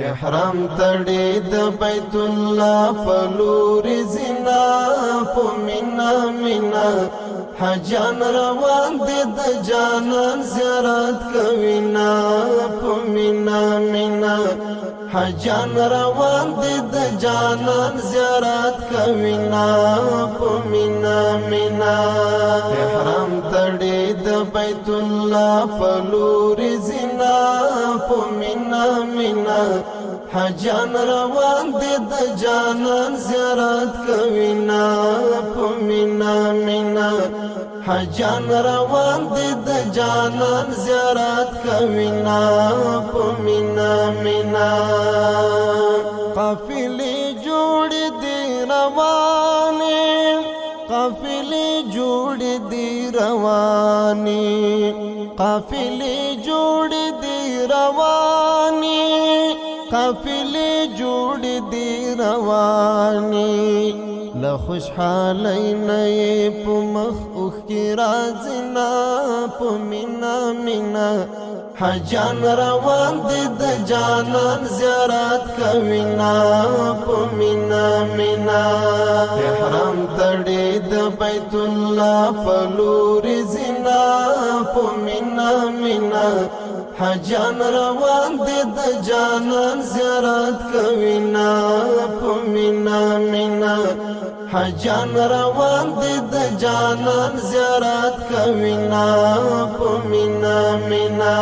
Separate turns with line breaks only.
احرام تړي د بیت الله پلور زنا پمینا مینا حجان روان دي د جانان زیارت کوینا پمینا مینا حجان روان دي د جانان زیارت کوینا پمینا مینا احرام تړي د بیت الله پلور زنا پمینا مینا حجان روان دي د جانان زیارت کوینا پمینا مینا حجان روان دي د جانان زیارت کوینا پمینا مینا قافلې جوړ دي رواني قافلې جوړ دي رواني قافلې جوړ دي رواني قافلې جوړ دي رواني له خوشحالۍ نه په مخ اوښ کې راځنا په مینا مینا حجان روان دي د جانان زیارت کوینا په مینا مینا احرام تړي د بیت الله پلور زنا په مینا مینا حجان روان دي د جانان زیارت کوینا پمینا مینا حجان روان دي د جانان زیارت کوینا پمینا مینا